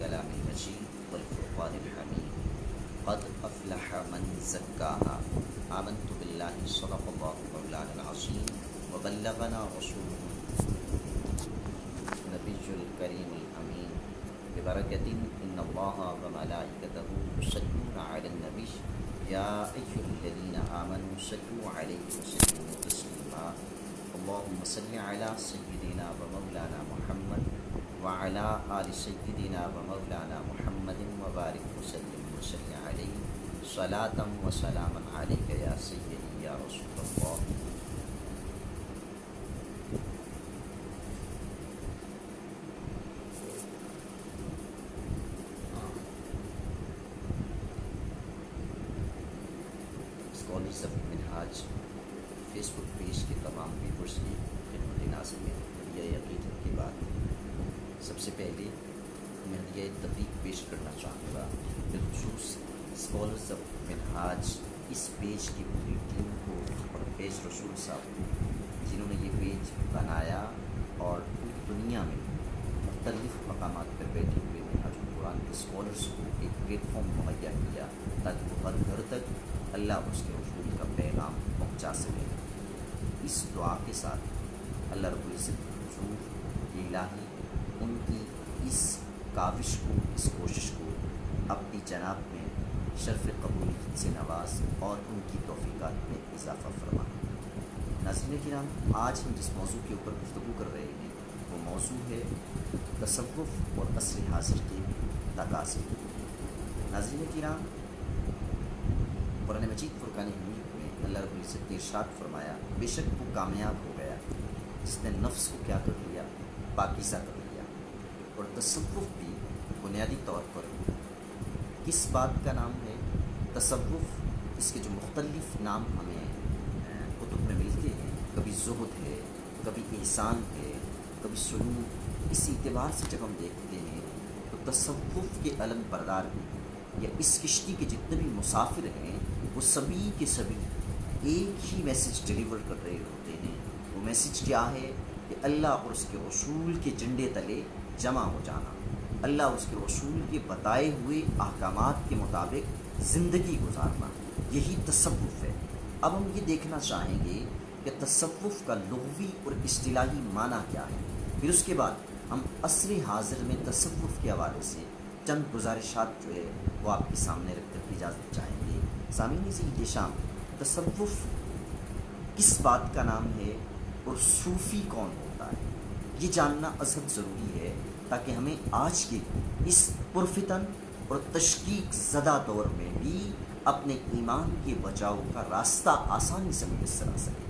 كلام المجيد والفرقان الحميد قد أفلح من زكاها آمنت بالله صدق الله مولانا العظيم وبلغنا رسوله النبي الكريم الأمين ببركة إن الله وملائكته يصلون على النبي يا أيها الذين آمنوا صلوا عليه وسلموا تسليما اللهم صل على سيدنا ومولانا محمد وعلى آل سيدنا ومولانا محمد وبارك وسلم وسلم عليه صلاة وسلاما عليك يا سيدي يا رسول الله. Scholars of Minhaj Facebook page کے تمام ویورز کی خدمت ناظر میں ہدیہ عقیدت کی بات. سب سے پہلے میں ہدیہ تبریک پیش کرنا چاہوں گا بالخصوص اسکالرز آف منہاج اس پیج کی پوری ٹیم کو اور پیج رسول صاحب جنہوں نے یہ پیج بنایا اور پوری دنیا میں مختلف مقامات پر بیٹھے ہوئے منہاج القرآن کے اسکالرس کو ایک پلیٹ فارم مہیا کیا تاکہ وہ ہر گھر تک اللہ اور اس کے رسول کا پیغام پہنچا سکے. اس دعا کے ساتھ اللہ رب العزت حضور الہی ان کی اس کاوش کو اس کوشش کو اپنی جناب میں شرف قبولیت سے نواز اور ان کی توفیقات میں اضافہ فرما. ناظرین کرام، آج ہم جس موضوع کے اوپر گفتگو کر رہے ہیں وہ موضوع ہے تصوف اور عصر حاضر کے تقاضے. ناظرین کرام، قرآن مجید فرقان حمید میں اللہ رب العزت نے ارشاد فرمایا بے شک وہ کامیاب ہو گیا جس نے نفس کو کیا کر لیا، پاکیزہ کر لیا. اور تصوف بھی بنیادی طور پر کس بات کا نام ہے؟ تصوف اس کے جو مختلف نام ہمیں کتب میں ملتے ہیں، کبھی زہد ہے، کبھی احسان ہے، کبھی سلوک. اس اعتبار سے جب ہم دیکھتے ہیں تو تصوف کے علم بردار یا اس کشتی کے جتنے بھی مسافر ہیں وہ سبھی کے سبھی ایک ہی میسج ڈیلیور کر رہے ہوتے ہیں. وہ میسج کیا ہے کہ اللہ اور اس کے رسول کے جھنڈے تلے جمع ہو جانا، اللہ اور اس کے رسول کے بتائے ہوئے احکامات کے مطابق زندگی گزارنا، یہی تصوف ہے. اب ہم یہ دیکھنا چاہیں گے کہ تصوف کا لغوی اور اصطلاحی معنی کیا ہے. پھر اس کے بعد ہم عصر حاضر میں تصوف کے حوالے سے چند گزارشات جو ہے وہ آپ کے سامنے رکھ کر اجازت چاہیں گے. سامعین یہ شام تصوف کس بات کا نام ہے اور صوفی کون ہوتا ہے یہ جاننا ازحد ضروری ہے تاکہ ہمیں آج کے اس پرفتن اور تشکیک زدہ دور میں بھی اپنے ایمان کے بچاؤ کا راستہ آسانی سے میسر آ سکے.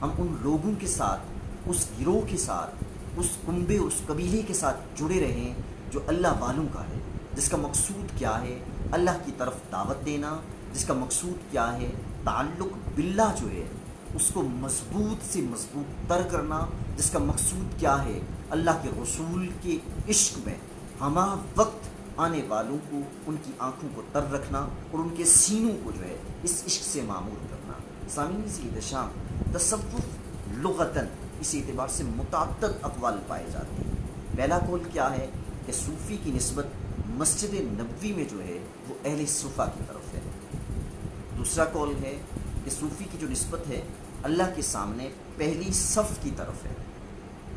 ہم ان لوگوں کے ساتھ، اس گروہ کے ساتھ، اس کنبے، اس قبیلے کے ساتھ جڑے رہیں جو اللہ والوں کا ہے، جس کا مقصود کیا ہے؟ اللہ کی طرف دعوت دینا. جس کا مقصود کیا ہے؟ تعلق باللہ جو ہے اس کو مضبوط سے مضبوط تر کرنا. جس کا مقصود کیا ہے؟ اللہ کے رسول کے عشق میں ہمہ وقت آنے والوں کو ان کی آنکھوں کو تر رکھنا اور ان کے سینوں کو جو ہے اس عشق سے معمور کرنا. سامعین شام تصوف لغتاً اس اعتبار سے متعدد اقوال پائے جاتے ہیں. پہلا قول کیا ہے کہ صوفی کی نسبت مسجد نبوی میں جو ہے وہ اہل صفا کی طرف ہے. دوسرا قول ہے کہ صوفی کی جو نسبت ہے اللہ کے سامنے پہلی صف کی طرف ہے،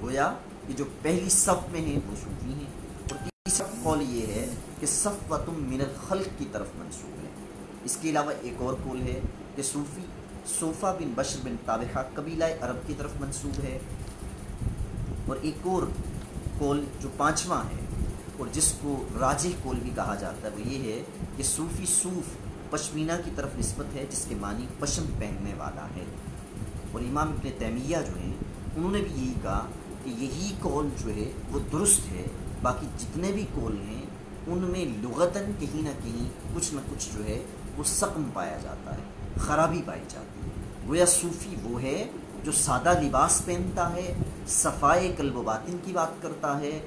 گویا کہ جو پہلی صف میں ہیں وہ صوفی ہیں. اور تیسرا قول یہ ہے کہ صفوۃ من الخلق کی طرف منسوب ہے. اس کے علاوہ ایک اور قول ہے کہ صوفی صوفہ بن بشر بن طابخہ قبیلہ عرب کی طرف منسوب ہے. اور ایک اور قول جو پانچواں ہے اور جس کو راجح قول بھی کہا جاتا ہے وہ یہ ہے کہ صوفی صوف پشمینہ کی طرف نسبت ہے جس کے معنی پشم پہننے والا ہے. اور امام ابن تیمیہ جو ہیں انہوں نے بھی یہی کہا کہ یہی قول جو ہے وہ درست ہے. باقی جتنے بھی قول ہیں ان میں لغتاً کہیں نہ کہیں کچھ نہ کچھ جو ہے وہ سقم پایا جاتا ہے، خرابی پائی جاتی ہے. گویا صوفی وہ ہے جو سادہ لباس پہنتا ہے، صفائے قلب و باطن کی بات کرتا ہے،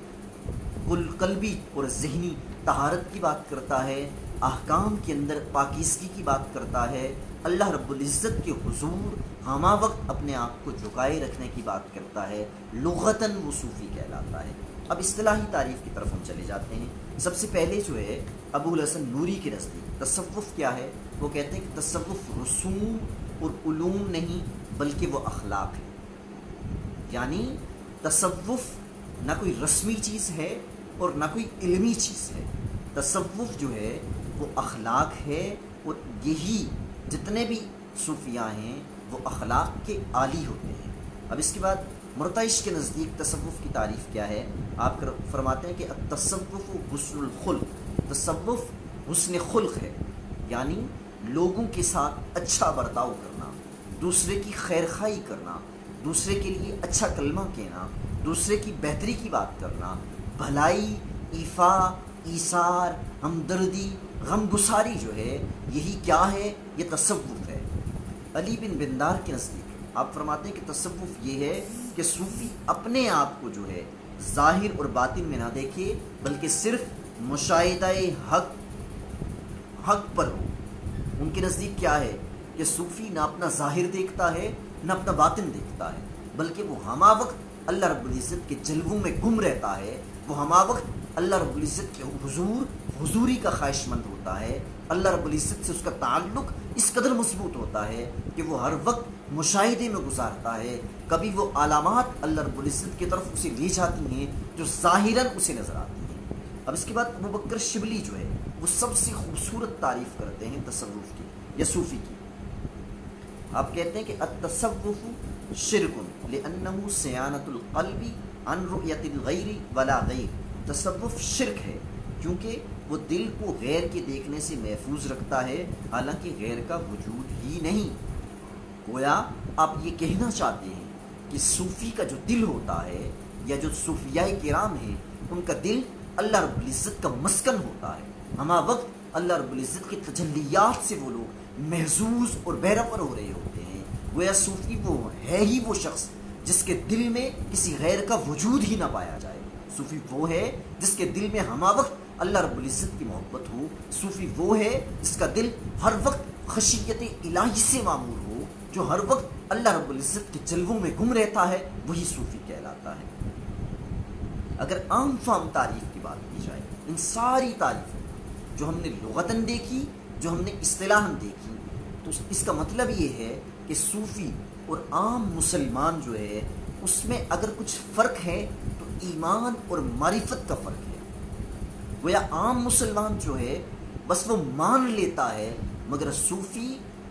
قلبی اور ذہنی طہارت کی بات کرتا ہے، احکام کے اندر پاکیزگی کی بات کرتا ہے، اللہ رب العزت کے حضور ہمہ وقت اپنے آپ کو جھکائے رکھنے کی بات کرتا ہے. لغتاً وہ صوفی کہلاتا ہے. اب اصطلاحی تعریف کی طرف ہم چلے جاتے ہیں. سب سے پہلے جو ہے ابو الحسن نوری کے نزدیک تصوف کیا ہے؟ وہ کہتے ہیں کہ تصوف رسوم اور علوم نہیں بلکہ وہ اخلاق ہے. یعنی تصوف نہ کوئی رسمی چیز ہے اور نہ کوئی علمی چیز ہے. تصوف جو ہے وہ اخلاق ہے، اور یہی جتنے بھی صوفیاء ہیں وہ اخلاق کے عالی ہوتے ہیں. اب اس کے بعد مرتعش کے نزدیک تصوف کی تعریف کیا ہے؟ آپ فرماتے ہیں کہ التصوف حسن الخلق، تصوف حسن خلق ہے، یعنی لوگوں کے ساتھ اچھا برتاؤ کرنا، دوسرے کی خیر خواہی کرنا، دوسرے کے لیے اچھا کلمہ کہنا، دوسرے کی بہتری کی بات کرنا، بھلائی، ایفا، ایثار، ہمدردی، غم گساری جو ہے یہی کیا ہے؟ یہ تصوف ہے. علی بن بندار کے نزدیک آپ فرماتے ہیں کہ تصوف یہ ہے کہ صوفی اپنے آپ کو جو ہے ظاہر اور باطن میں نہ دیکھے بلکہ صرف مشاہدہ حق پر ہو. ان کے نزدیک کیا ہے کہ صوفی نہ اپنا ظاہر دیکھتا ہے نہ اپنا باطن دیکھتا ہے، بلکہ وہ ہمہ وقت اللہ رب العزت کے جلووں میں گم رہتا ہے. وہ ہمہ وقت اللہ رب العزت کے حضوری کا خواہش مند ہوتا ہے. اللہ رب العزت سے اس کا تعلق اس قدر مضبوط ہوتا ہے کہ وہ ہر وقت مشاہدے میں گزارتا ہے. کبھی وہ علامات اللہ رب العزت کی طرف اسے لے جاتی ہیں جو ظاہراً اسے نظر آتی ہیں. اب اس کے بعد ابو بکر شبلی جو ہے وہ سب سے خوبصورت تعریف کرتے ہیں تصوف کی یا صوفی کی. آپ کہتے ہیں کہ التصوف شرک لأنه صیانت القلب عن رؤیت الغیر ولا غیر. تصوف شرک ہے کیونکہ وہ دل کو غیر کے دیکھنے سے محفوظ رکھتا ہے حالانکہ غیر کا وجود ہی نہیں. گویا آپ یہ کہنا چاہتے ہیں کہ صوفی کا جو دل ہوتا ہے یا جو صوفیاء کرام ہیں ان کا دل اللہ رب العزت کا مسکن ہوتا ہے. ہمہ وقت اللہ رب العزت کی تجلیات سے وہ لوگ محظوظ اور بہرور ہو رہے ہوتے ہیں. گویا صوفی وہ ہے ہی وہ شخص جس کے دل میں کسی غیر کا وجود ہی نہ پایا جائے. صوفی وہ ہے جس کے دل میں ہمہ وقت اللہ رب العزت کی محبت ہو. صوفی وہ ہے جس کا دل ہر وقت خشیت الہی سے معمور ہو، جو ہر وقت اللہ رب العزت کے جلووں میں گم رہتا ہے، وہی صوفی کہلاتا ہے. اگر عام فام تعریف کی بات کی جائے، ان ساری تعریفوں جو ہم نے لغتاً دیکھی، جو ہم نے اصطلاحاً دیکھی، تو اس کا مطلب یہ ہے کہ صوفی اور عام مسلمان جو ہے اس میں اگر کچھ فرق ہے تو ایمان اور معرفت کا فرق ہے. گویا عام مسلمان جو ہے بس وہ مان لیتا ہے، مگر صوفی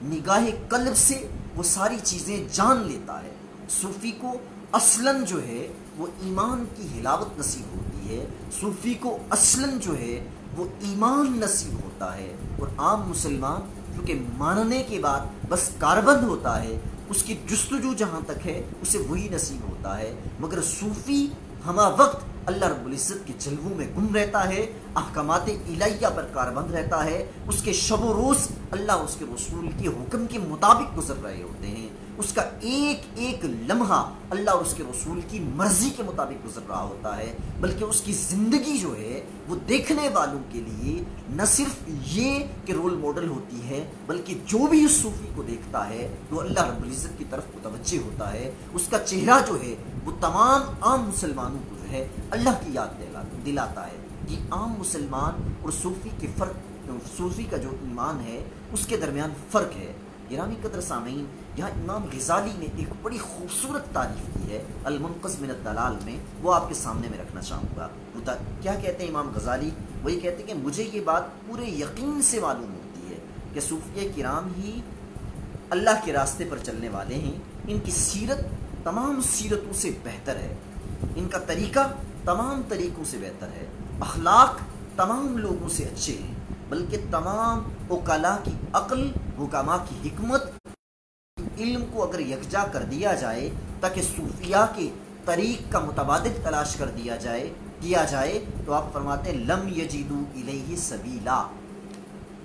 نگاہ قلب سے وہ ساری چیزیں جان لیتا ہے. صوفی کو اصلاً جو ہے وہ ایمان کی حلاوت نصیب ہوتی ہے، صوفی کو اصلاً جو ہے وہ ایمان نصیب ہوتا ہے. اور عام مسلمان کیونکہ ماننے کے بعد بس کاربند ہوتا ہے، اس کی جستجو جہاں تک ہے اسے وہی نصیب ہوتا ہے. مگر صوفی ہمہ وقت اللہ رب العزت کے جلووں میں گم رہتا ہے، احکامات الہیہ پر کاربند رہتا ہے. اس کے شب و روز اللہ اس کے رسول کے حکم کے مطابق گزر رہے ہوتے ہیں. اس کا ایک ایک لمحہ اللہ اور اس کے رسول کی مرضی کے مطابق گزر رہا ہوتا ہے. بلکہ اس کی زندگی جو ہے وہ دیکھنے والوں کے لیے نہ صرف یہ کہ رول ماڈل ہوتی ہے، بلکہ جو بھی اس صوفی کو دیکھتا ہے وہ اللہ رب العزت کی طرف متوجہ ہوتا ہے. اس کا چہرہ جو ہے وہ تمام عام مسلمانوں کو جو ہے اللہ کی یاد دلاتا ہے. یہ عام مسلمان اور صوفی کے فرق، صوفی کا جو ایمان ہے اس کے درمیان فرق ہے. گرامی قدر سامعین، یہاں امام غزالی نے ایک بڑی خوبصورت تعریف کی ہے المنقذ من الدلال میں، وہ آپ کے سامنے میں رکھنا چاہوں گا. کیا کہتے ہیں امام غزالی؟ وہی کہتے ہیں کہ مجھے یہ بات پورے یقین سے معلوم ہوتی ہے کہ صوفیہ کرام ہی اللہ کے راستے پر چلنے والے ہیں. ان کی سیرت تمام سیرتوں سے بہتر ہے، ان کا طریقہ تمام طریقوں سے بہتر ہے، اخلاق تمام لوگوں سے اچھے ہیں، بلکہ تمام عقلاء کی عقل، حکماء کی حکمت، علم کو اگر یکجا کر دیا جائے تاکہ صوفیاء کے طریق کا متبادل تلاش کر کیا جائے تو آپ فرماتے ہیں لم یجدوا الیہ سبیلا.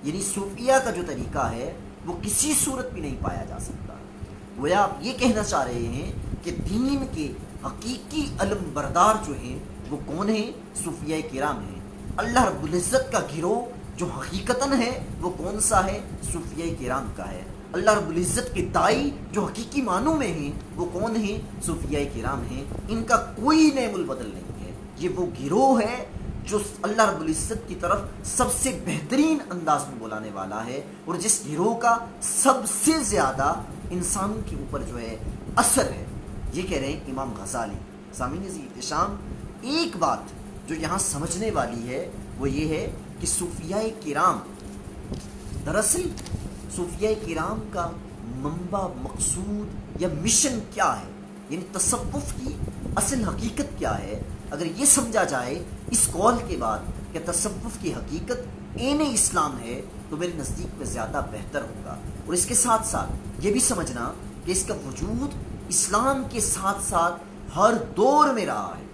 یعنی صوفیاء کا جو طریقہ ہے وہ کسی صورت بھی نہیں پایا جا سکتا. گویا آپ یہ کہنا چاہ رہے ہیں کہ دین کے حقیقی علم بردار جو ہیں وہ کون ہیں؟ صوفیاء کرام ہیں. اللہ رب العزت کا گروہ جو حقیقتاً ہے وہ کون سا ہے؟ صوفیاء کرام کا ہے. اللہ رب العزت کے دائی جو حقیقی معنوں میں ہیں وہ کون ہیں؟ صوفیاء کرام ہیں. ان کا کوئی نعم البدل نہیں ہے. یہ وہ گروہ ہے جو اللہ رب العزت کی طرف سب سے بہترین انداز میں بلانے والا ہے، اور جس گروہ کا سب سے زیادہ انسانوں کے اوپر جو ہے اثر ہے۔ یہ کہہ رہے ہیں امام غزالی۔ سامعین عزیز احتشام، ایک بات جو یہاں سمجھنے والی ہے وہ یہ ہے کہ صوفیاء کرام، دراصل صوفیاء کرام کا منبع، مقصود یا مشن کیا ہے، یعنی تصوف کی اصل حقیقت کیا ہے، اگر یہ سمجھا جائے اس قول کے بعد کہ تصوف کی حقیقت عین اسلام ہے تو میرے نزدیک میں زیادہ بہتر ہوگا۔ اور اس کے ساتھ ساتھ یہ بھی سمجھنا کہ اس کا وجود اسلام کے ساتھ ساتھ ہر دور میں رہا ہے۔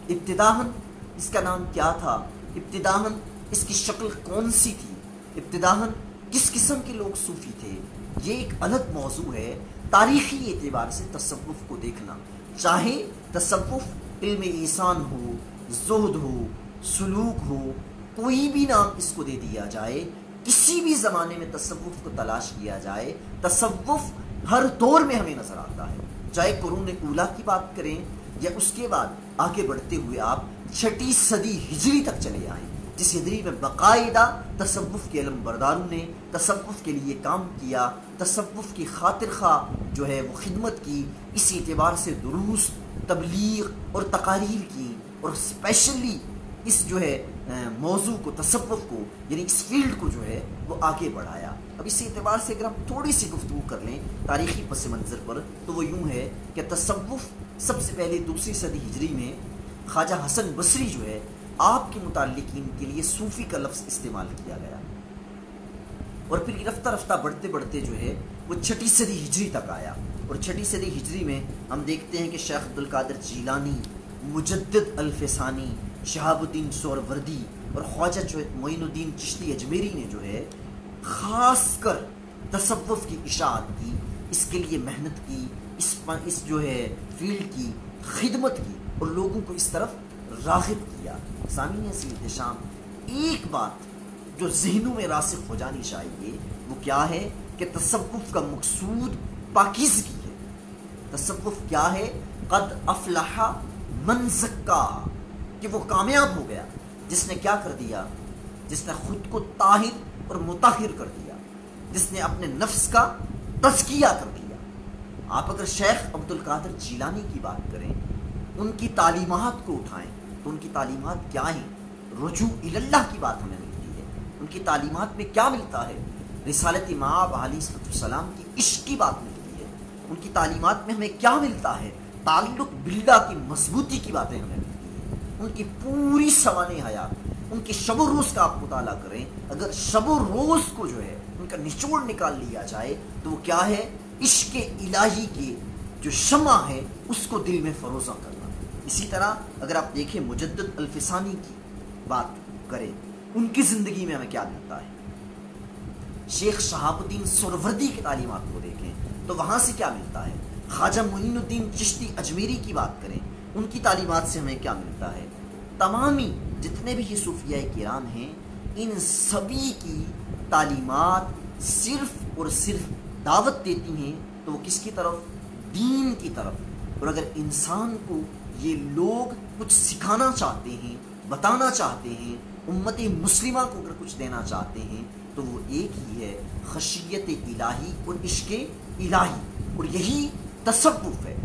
ابتداً اس کا نام کیا تھا، ابتداً اس کی شکل کون سی تھی، ابتداً کس قسم کے لوگ صوفی تھے، یہ ایک الگ موضوع ہے۔ تاریخی اعتبار سے تصوف کو دیکھنا، چاہے تصوف علم انسان ہو، زہد ہو، سلوک ہو، کوئی بھی نام اس کو دے دیا جائے، کسی بھی زمانے میں تصوف کو تلاش کیا جائے، تصوف ہر دور میں ہمیں نظر آتا ہے۔ چاہے قرون اولیٰ کی بات کریں یا اس کے بعد آگے بڑھتے ہوئے آپ 6 صدی ہجری تک چلے آئیں، جس ہجری میں باقاعدہ تصوف کے علم برداروں نے تصوف کے لیے کام کیا، تصوف کی خاطر خواہ جو ہے وہ خدمت کی، اس اعتبار سے دروس، تبلیغ اور تقاریر کی، اور اسپیشلی اس جو ہے موضوع کو، تصوف کو، یعنی اس فیلڈ کو جو ہے وہ آگے بڑھایا۔ اب اس اعتبار سے اگر ہم تھوڑی سی گفتگو کر لیں تاریخی پس منظر پر تو وہ یوں ہے کہ تصوف سب سے پہلے 2 صدی ہجری میں خواجہ حسن بصری جو ہے آپ کے متعلقین کے لیے صوفی کا لفظ استعمال کیا گیا، اور پھر رفتہ رفتہ بڑھتے بڑھتے جو ہے وہ 6 صدی ہجری تک آیا، اور 6 صدی ہجری میں ہم دیکھتے ہیں کہ شیخ عبدالقادر جیلانی، مجدد الفسانی، شہاب الدین سہروردی اور خواجہ معین الدین چشتی اجمیری نے جو ہے خاص کر تصوف کی اشاعت کی، اس کے لیے محنت کی، اس جو ہے فیلڈ کی خدمت کی اور لوگوں کو اس طرف راغب کیا۔ سامعین عزیز احتشام، ایک بات جو ذہنوں میں راسخ ہو جانی چاہیے وہ کیا ہے کہ تصوف کا مقصود پاکیزگی ہے۔ تصوف کیا ہے؟ قد افلح من زکا، کہ وہ کامیاب ہو گیا جس نے کیا کر دیا، جس نے خود کو طاہر اور مطہر کر دیا، جس نے اپنے نفس کا تزکیہ کر دیا۔ آپ اگر شیخ عبدالقادر جیلانی کی بات کریں، ان کی تعلیمات کو اٹھائیں تو ان کی تعلیمات کیا ہیں؟ رجوع اللہ کی بات ہمیں ملتی ہے۔ ان کی تعلیمات میں کیا ملتا ہے؟ رسالت مآب علیہ السلام کی عشق کی بات ملتی ہے۔ ان کی تعلیمات میں ہمیں کیا ملتا ہے؟ تعلق باللہ کی مضبوطی کی باتیں ہمیں ملتی ہیں۔ ان کی پوری سوانح حیات، ان کے شب و روز کا آپ مطالعہ کریں، اگر شب و روز کو جو ہے ان کا نچوڑ نکال لیا جائے تو وہ کیا ہے؟ عشق الہی کی جو شمع ہے اس کو دل میں فروزاں کرنا۔ اسی طرح اگر آپ دیکھیں مجدد الفسانی کی بات کریں، ان کی زندگی میں ہمیں کیا ملتا ہے؟ شیخ شہاب الدین سہروردی کی تعلیمات کو دیکھیں تو وہاں سے کیا ملتا ہے؟ خواجہ معین الدین چشتی اجمیری کی بات کریں، ان کی تعلیمات سے ہمیں کیا ملتا ہے؟ تمامی جتنے بھی یہ صوفیاء کرام ہیں، ان سبھی کی تعلیمات صرف اور صرف دعوت دیتی ہیں تو وہ کس کی طرف؟ دین کی طرف۔ اور اگر انسان کو یہ لوگ کچھ سکھانا چاہتے ہیں، بتانا چاہتے ہیں، امت مسلمہ کو اگر کچھ دینا چاہتے ہیں تو وہ ایک ہی ہے، خشیت الہی اور عشق الہی، اور یہی تصوف ہے۔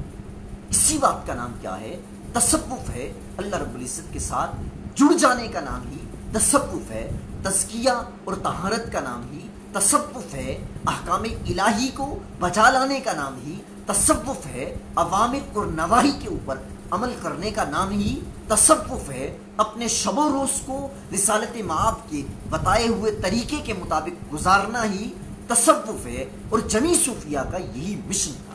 اسی بات کا نام کیا ہے؟ تصوف ہے۔ اللہ رب العزت کے ساتھ جڑ جانے کا نام ہی تصوف ہے۔ تزکیہ اور طہارت کا نام ہی تصوف ہے۔ احکام الہی کو بجا لانے کا نام ہی تصوف ہے۔ اوامر اور نواہی کے اوپر عمل کرنے کا نام ہی تصوف ہے۔ اپنے شب و روز کو رسالت مآب کے بتائے ہوئے طریقے کے مطابق گزارنا ہی تصوف ہے، اور جمی صوفیہ کا یہی مشن تھا۔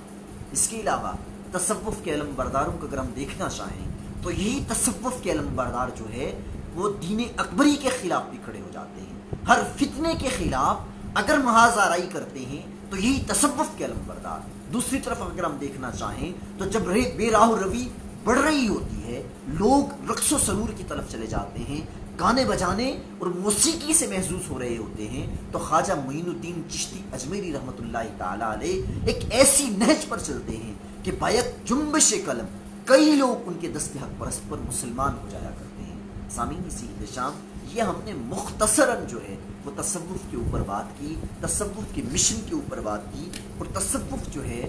اس کے علاوہ تصوف کے علم برداروں کو اگر ہم دیکھنا چاہیں تو یہی تصوف کے علم بردار جو ہے وہ دین اکبری کے خلاف بھی کھڑے ہو جاتے ہیں۔ ہر فتنے کے خلاف اگر محاذ آرائی کرتے ہیں تو یہی تصوف کے علم بردار۔ دوسری طرف اگر ہم دیکھنا چاہیں تو جب بے راہ روی بڑھ رہی ہوتی ہے، لوگ رقص و سرور کی طرف چلے جاتے ہیں، گانے بجانے اور موسیقی سے محظوظ ہو رہے ہوتے ہیں، تو خواجہ معین الدین چشتی اجمیری رحمۃ اللہ تعالی علیہ ایک ایسی نہج پر چلتے ہیں کہ بیک جنبش قلم کئی لوگ ان کے دست حق پرست پر مسلمان ہو جایا کرتے ہیں۔ سامعین اسی احتشام یہ ہم نے مختصراً جو ہے وہ تصوف کے اوپر بات کی، تصوف کے مشن کے اوپر بات کی، اور تصوف جو ہے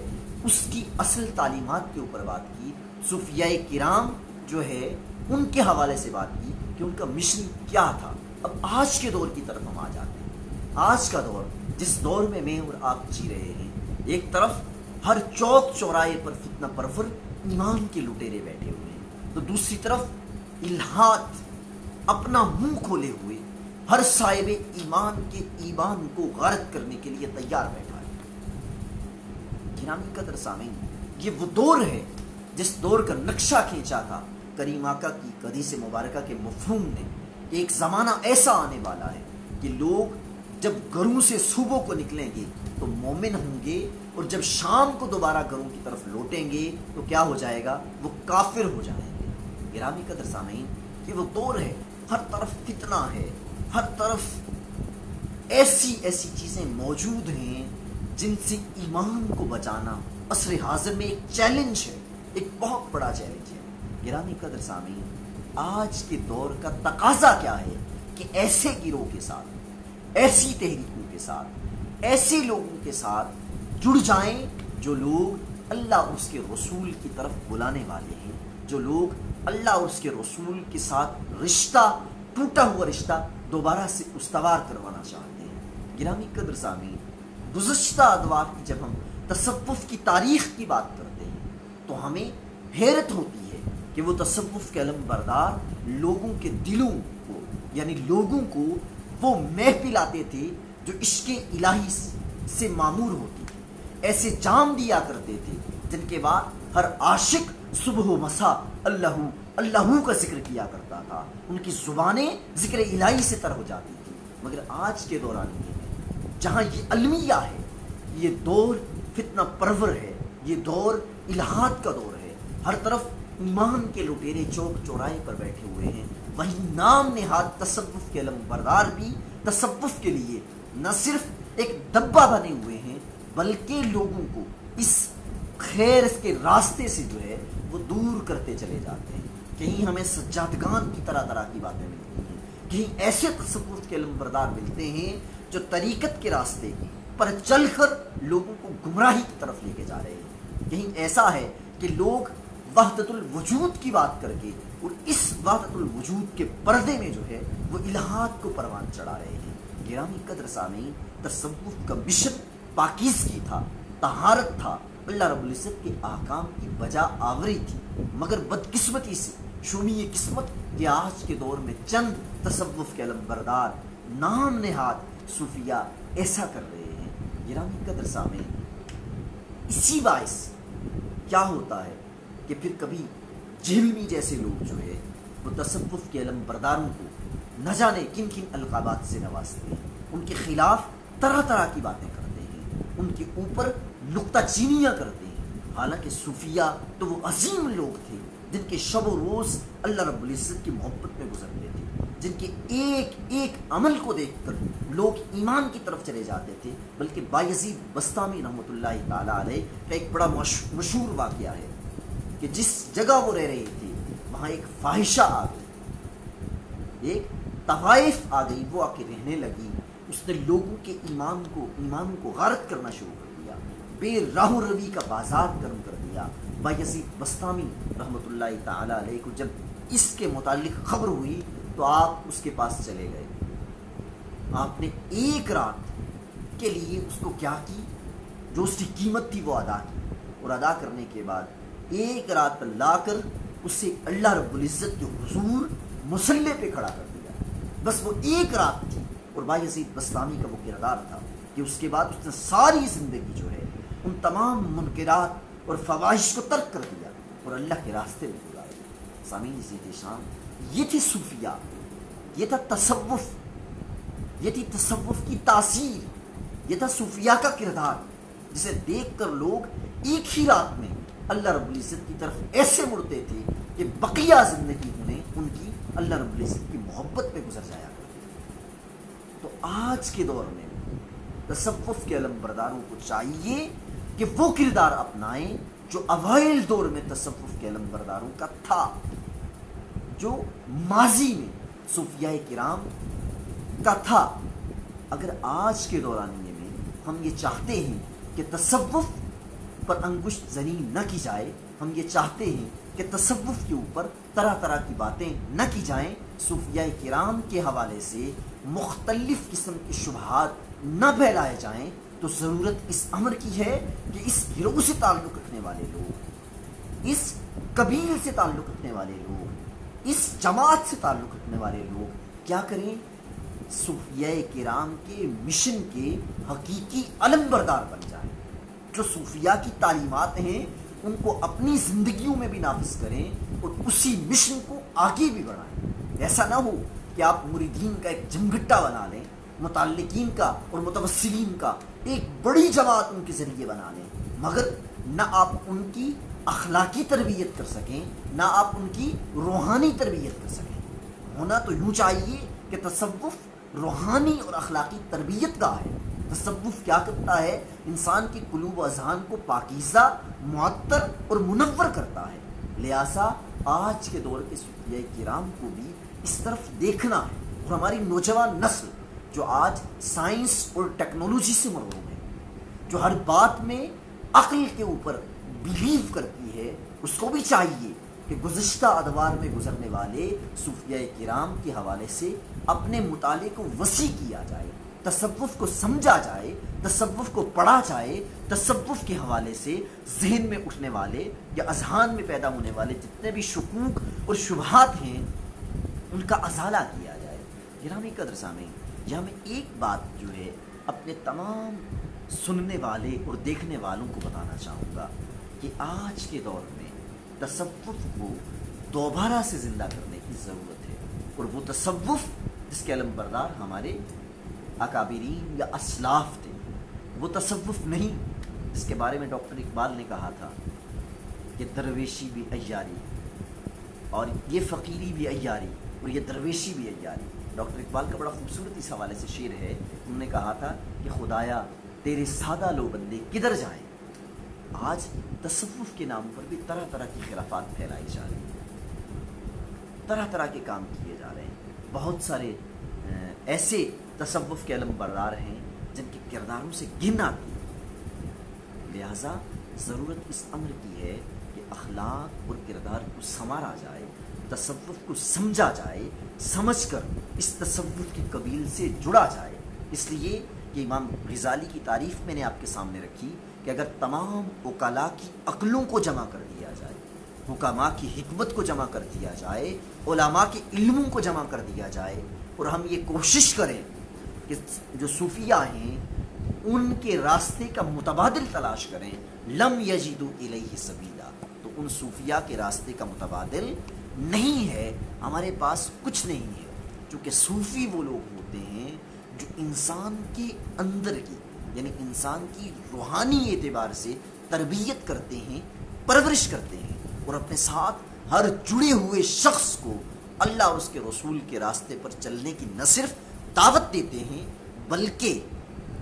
اس کی اصل تعلیمات کے اوپر بات کی، صوفیاء کرام جو ہے ان کے حوالے سے بات کی کہ ان کا مشن کیا تھا۔ اب آج کے دور کی طرف ہم آ جاتے ہیں۔ آج کا دور، جس دور میں میں اور آپ جی رہے ہیں، ایک طرف ہر چوک چوراہے پر فتنہ پرور ایمان کے لٹیرے بیٹھے ہوئے ہیں، تو دوسری طرف الہات اپنا منہ کھولے ہوئے ہر صاحب ایمان کے ایمان کو غارت کرنے کے لیے تیار بیٹھا ہے۔ گرامی قدر سامعین، یہ وہ دور ہے جس دور کا نقشہ کھینچا تھا کریم آقا کی حدیث مبارکہ کے مفہوم نے، کہ ایک زمانہ ایسا آنے والا ہے کہ لوگ جب گھروں سے صوبوں کو نکلیں گے تو مومن ہوں گے، اور جب شام کو دوبارہ گھروں کی طرف لوٹیں گے تو کیا ہو جائے گا؟ وہ کافر ہو جائیں گے۔ گرامی قدر سامعین، یہ وہ دور ہے، ہر طرف فتنہ ہے، ہر طرف ایسی ایسی چیزیں موجود ہیں جن سے ایمان کو بچانا عصر حاضر میں ایک چیلنج ہے، ایک بہت بڑا چیلنج ہے۔ گرامی قدر سامعین، آج کے دور کا تقاضا کیا ہے کہ ایسے گروہ کے ساتھ، ایسی تحریکوں کے ساتھ، ایسے لوگوں کے ساتھ جڑ جائیں جو لوگ اللہ اور اس کے رسول کی طرف بلانے والے ہیں، جو لوگ اللہ اور اس کے رسول کے ساتھ رشتہ، ٹوٹا ہوا رشتہ دوبارہ سے استوار کروانا چاہتے ہیں۔ گرامی قدر سامعین، گزشتہ ادوار کی جب ہم تصوف کی تاریخ کی بات کرتے ہیں تو ہمیں حیرت ہوتی ہے کہ وہ تصوف کے علم بردار لوگوں کے دلوں کو، یعنی لوگوں کو وہ محفل آتے تھے جو عشق الہی سے معمور ہوتی تھی، ایسے جام دیا کرتے تھے جن کے بعد ہر عاشق صبح و مساء اللہ اللہ کا ذکر کیا کرتا تھا، ان کی زبانیں ذکر الہی سے تر ہو جاتی تھی۔ مگر آج کے دورانیے میں جہاں یہ المیہ ہے، یہ دور فتنہ پرور ہے، یہ دور الہات کا دور ہے، ہر طرف ایمان کے لٹیرے چوک چوراہے پر بیٹھے ہوئے ہیں، وہی نام نہاد تصوف کے علم بردار بھی تصوف کے لیے نہ صرف ایک ڈبہ بنے ہوئے ہیں بلکہ لوگوں کو اس خیر کے راستے سے جو ہے وہ دور کرتے چلے جاتے ہیں۔ کہیں ہمیں سجادگان کی طرح طرح کی باتیں ملتی ہیں، کہیں ایسے تصوف کے علم بردار ملتے ہیں جو طریقت کے راستے پر چل کر لوگوں کو گمراہی کی طرف لے کے جا رہے ہیں۔ کہیں ایسا ہے کہ لوگ وحدت الوجود کی بات کر کے اور اس وحدت الوجود کے پردے میں جو ہے وہ الہات کو پروان چڑھا رہے ہیں۔ گرامی قدر سامعین، تصوف کا مشن پاکیزگی تھا، طہارت تھا، اللہ رب العزت کے احکام کی بجا آوری تھی، مگر بدقسمتی سے شومی قسمت کہ آج کے دور میں چند تصوف کے علم بردار نام نہاد صوفیاء ایسا کر رہے ہیں۔ گرامی قدر سامعین، اسی باعث کیا ہوتا ہے کہ پھر کبھی جہلمی جیسے لوگ جو ہے وہ تصوف کے علم برداروں کو نہ جانے کن کن القابات سے نوازتے ہیں، ان کے خلاف طرح طرح کی باتیں کرتے ہیں، ان کے اوپر نکتہ چینیاں کرتے ہیں، حالانکہ صوفیاء تو وہ عظیم لوگ تھے جن کے شب و روز اللہ رب العزت کی محبت میں گزرتے تھے، جن کے ایک ایک عمل کو دیکھ کر لوگ ایمان کی طرف چلے جاتے تھے۔ بلکہ بایزید بستامی رحمۃ اللہ تعالیٰ علیہ کا ایک بڑا مشہور واقعہ ہے کہ جس جگہ وہ رہ رہے تھے وہاں ایک فاحشہ آ گئی، ایک طوائف آ گئی، وہ آ کے رہنے لگی، اس نے لوگوں کے ایمان کو غارت کرنا شروع کر دیا، بے راہ و روی کا بازار گرم کر دیا۔ بایزید بستامی رحمۃ اللہ تعالیٰ علیہ کو جب اس کے متعلق خبر ہوئی تو آپ اس کے پاس چلے گئے، آپ نے ایک رات کے لیے اس کو کیا کی، جو اس کی قیمت تھی وہ ادا کی، اور ادا کرنے کے بعد ایک رات لا کر اسے اللہ رب العزت کے حضور مصلی پہ کھڑا کر دیا۔ بس وہ ایک رات تھی، اور بایزید بستامی کا وہ کردار تھا کہ اس کے بعد اس نے ساری زندگی جو ہے ان تمام منکرات اور فواحش کو ترک کر دیا اور اللہ کے راستے میں گزارے۔ سامعین عزیز شان، یہ تھی صوفیاء، یہ تھا تصوف، یہ تھی تصوف کی تاثیر، یہ تھا صوفیاء کا کردار جسے دیکھ کر لوگ ایک ہی رات میں اللہ رب العزت کی طرف ایسے مڑتے تھے کہ بقیہ زندگی انہیں ان کی اللہ رب العزت کی محبت میں گزر جایا کرتی تھی۔ تو آج کے دور میں تصوف کے علم برداروں کو چاہیے کہ وہ کردار اپنائیں جو اوائل دور میں تصوف کے علمبرداروں کا تھا، جو ماضی میں صوفیاء کرام کا تھا، اگر آج کے دورانیے میں ہم یہ چاہتے ہیں کہ تصوف پر انگشت زنی نہ کی جائے، ہم یہ چاہتے ہیں کہ تصوف کے اوپر طرح طرح کی باتیں نہ کی جائیں، صوفیاء کرام کے حوالے سے مختلف قسم کی شبہات نہ پھیلائے جائیں، تو ضرورت اس امر کی ہے کہ اس گروہ سے تعلق رکھنے والے لوگ، اس قبیل سے تعلق رکھنے والے لوگ، اس جماعت سے تعلق رکھنے والے لوگ کیا کریں؟ صوفیاء کرام کے مشن کے حقیقی علمبردار بن جائیں، جو صوفیاء کی تعلیمات ہیں ان کو اپنی زندگیوں میں بھی نافذ کریں اور اسی مشن کو آگے بھی بڑھائیں۔ ایسا نہ ہو کہ آپ مریدین کا ایک جمگٹا بنا لیں، متعلقین کا اور متوسلین کا ایک بڑی جماعت ان کے ذریعے بنا لیں، مگر نہ آپ ان کی اخلاقی تربیت کر سکیں، نہ آپ ان کی روحانی تربیت کر سکیں۔ ہونا تو یوں چاہیے کہ تصوف روحانی اور اخلاقی تربیت کا ہے۔ تصوف کیا کرتا ہے؟ انسان کی قلوب و اذہان کو پاکیزہ، معطر اور منور کرتا ہے۔ لہٰذا آج کے دور کے صوفیاء کرام کو بھی اس طرف دیکھنا ہے، اور ہماری نوجوان نسل جو آج سائنس اور ٹیکنالوجی سے مرعوب ہے، جو ہر بات میں عقل کے اوپر بلیو کرتی ہے، اس کو بھی چاہیے کہ گزشتہ ادوار میں گزرنے والے صوفیاء کرام کے حوالے سے اپنے مطالعے کو وسیع کیا جائے، تصوف کو سمجھا جائے، تصوف کو پڑھا جائے، تصوف کے حوالے سے ذہن میں اٹھنے والے یا اذہان میں پیدا ہونے والے جتنے بھی شکوک اور شبہات ہیں ان کا ازالہ کیا جائے۔ گرامی قدر سامعین، یہاں میں ایک بات جو ہے اپنے تمام سننے والے اور دیکھنے والوں کو بتانا چاہوں گا کہ آج کے دور میں تصوف کو دوبارہ سے زندہ کرنے کی ضرورت ہے، اور وہ تصوف جس کے علمبردار ہمارے اکابرین یا اسلاف تھے، وہ تصوف نہیں جس کے بارے میں ڈاکٹر اقبال نے کہا تھا کہ درویشی بھی عیاری اور یہ فقیری بھی عیاری اور یہ درویشی بھی عیاری۔ ڈاکٹر اقبال کا بڑا خوبصورت اس حوالے سے شعر ہے، انہوں نے کہا تھا کہ خدایا تیرے سادہ لو بندے کدھر جائیں۔ آج تصوف کے نام پر بھی طرح طرح کی خرافات پھیلائی جا رہی ہیں، طرح طرح کے کام کیے جا رہے ہیں۔ بہت سارے ایسے تصوف کے علمبردار ہیں جن کے کرداروں سے گھن آتی ہے۔ لہٰذا ضرورت اس امر کی ہے کہ اخلاق اور کردار کو سنوارا جائے، تصوف کو سمجھا جائے، سمجھ کر اس تصوف کے قبیل سے جڑا جائے۔ اس لیے کہ امام غزالی کی تعریف میں نے آپ کے سامنے رکھی کہ اگر تمام عقلاء کی عقلوں کو جمع کر دیا جائے، حکماء کی حکمت کو جمع کر دیا جائے، علماء کے علموں کو جمع کر دیا جائے، اور ہم یہ کوشش کریں کہ جو صوفیاء ہیں ان کے راستے کا متبادل تلاش کریں، لم یجدوا الیہ سبیلا، تو ان صوفیاء کے راستے کا متبادل نہیں ہے، ہمارے پاس کچھ نہیں ہے۔ چونکہ صوفی وہ لوگ ہوتے ہیں جو انسان کے اندر کی، یعنی انسان کی روحانی اعتبار سے تربیت کرتے ہیں، پرورش کرتے ہیں، اور اپنے ساتھ ہر جڑے ہوئے شخص کو اللہ اور اس کے رسول کے راستے پر چلنے کی نہ صرف دعوت دیتے ہیں، بلکہ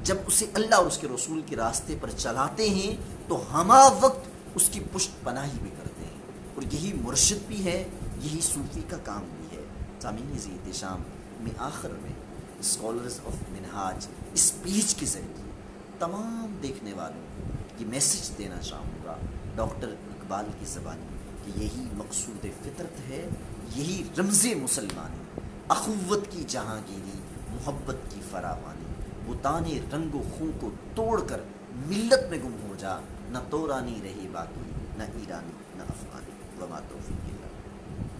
جب اسے اللہ اور اس کے رسول کے راستے پر چلاتے ہیں تو ہمہ وقت اس کی پشت پناہی بھی کرتے ہیں، اور یہی مرشد بھی ہے، یہی صوفی کا کام بھی ہے۔ سامعین ذی احتشام، میں آخر میں اسکالرز آف منہاج اس پیج کے ذریعے تمام دیکھنے والوں کو یہ میسج دینا چاہوں گا ڈاکٹر اقبال کی زبانی کہ یہی مقصود فطرت ہے، یہی رمز مسلمانی، اخوت کی جہانگیری، محبت کی فراوانی، بتانے رنگ و خوں کو توڑ کر ملت میں گم ہو جا، نہ تورانی رہے باقی، نہ ایرانی نہ افغانی، وما توفیق اللہ۔